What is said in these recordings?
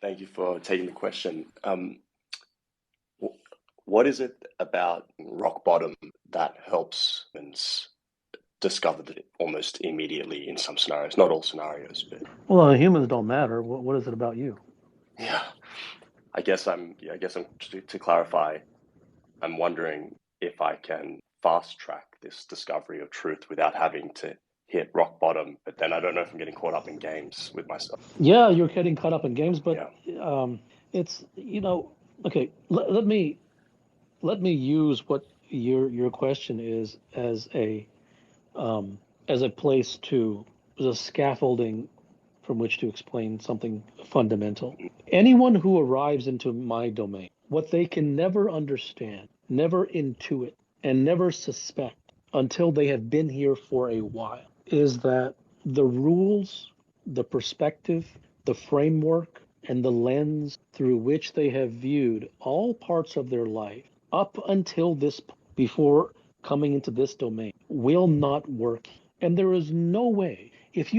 Thank you for taking the question. What is it about rock bottom that helps humans discover that almost immediately in some scenarios? Not all scenarios, but Well, humans don't matter. What is it about you? yeah. I guess I'm to clarify. I'm wondering if I can fast track this discovery of truth without having to hit rock bottom. But then I don't know if I'm getting caught up in games with myself. Yeah, you're getting caught up in games, but Yeah. um, it's okay. Let me use what your question is um, as a place to as a scaffolding from which to explain something fundamental. Anyone who arrives into my domain, what they can never understand, never intuit, and never suspect until they have been here for a while is that the rules, the perspective, the framework, and the lens through which they have viewed all parts of their life up until this before coming into this domain will not work. And there is no way if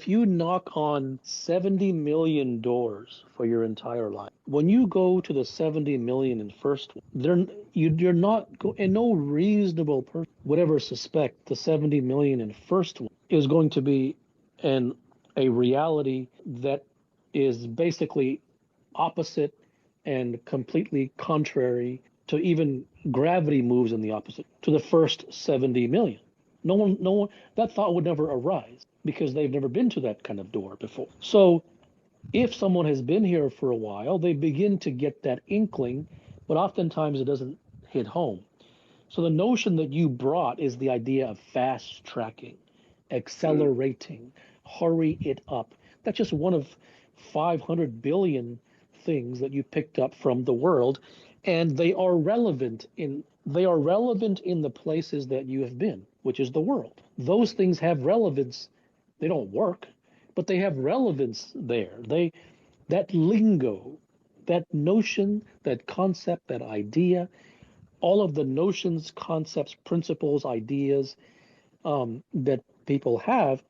you knock on 70 million doors for your entire life, when you go to the 70 million and first one, you're not and no reasonable person would ever suspect the 70 million and first one is going to be an a reality that is basically opposite and completely contrary to even gravity moves in the opposite to the first 70 million. No one, that thought would never arise because they've never been to that kind of door before. So if someone has been here for a while, they begin to get that inkling, but oftentimes it doesn't hit home. So the notion that you brought is the idea of fast tracking, Mm, accelerating, hurry it up. That's just one of 500 billion things that you picked up from the world, and they are relevant in the places that you have been, which is the world. Those things have relevance. They don't work, but they have relevance there. That lingo, that notion, that concept, that idea, all of the notions, concepts, principles, ideas that people have,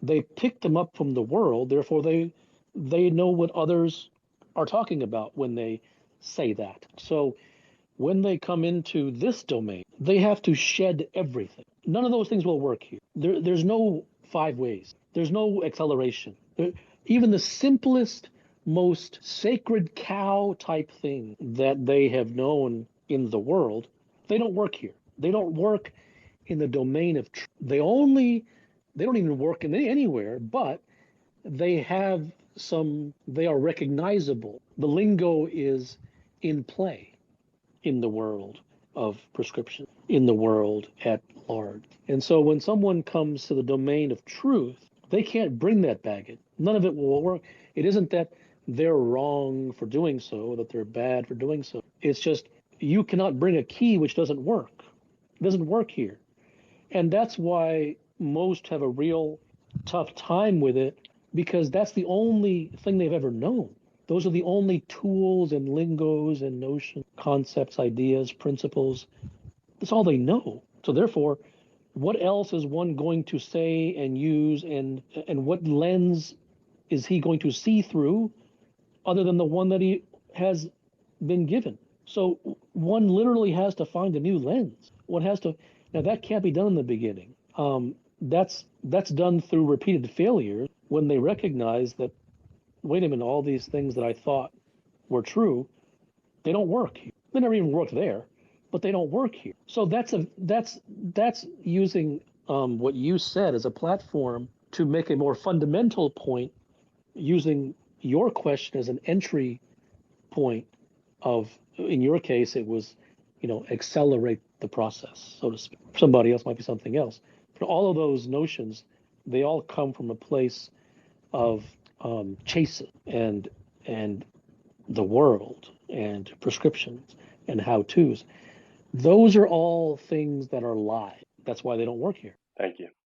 they pick them up from the world. Therefore, they know what others are talking about when they say that. So when they come into this domain, they have to shed everything. None of those things will work here. There's no five ways. There's no acceleration. Even the simplest, most sacred cow type thing that they have known in the world, they don't work here. They don't work in the domain of truth. They don't even work in anywhere, but they have they are recognizable. The lingo is in play in the world of prescription, in the world at large. And so when someone comes to the domain of truth, they can't bring that baggage. None of it will work. It isn't that they're wrong for doing so, that they're bad for doing so. It's just you cannot bring a key which doesn't work. It doesn't work here. And that's why most have a real tough time with it because that's the only thing they've ever known. Those are the only tools and lingos and notions, concepts, ideas, principles. That's all they know. So therefore, what else is one going to say and use and what lens is he going to see through other than the one that he has been given? So one literally has to find a new lens. One has to now that can't be done in the beginning. That's done through repeated failures when they recognize that wait a minute, all these things that I thought were true, they don't work here. They never even worked there, but they don't work here. So that's using what you said as a platform to make a more fundamental point, using your question as an entry point of, in your case, it was, accelerate the process, so to speak. Somebody else might be something else. But all of those notions, they all come from a place of chasing and the world and prescriptions and how tos. Those are all things that are lies. That's why they don't work here. thank you.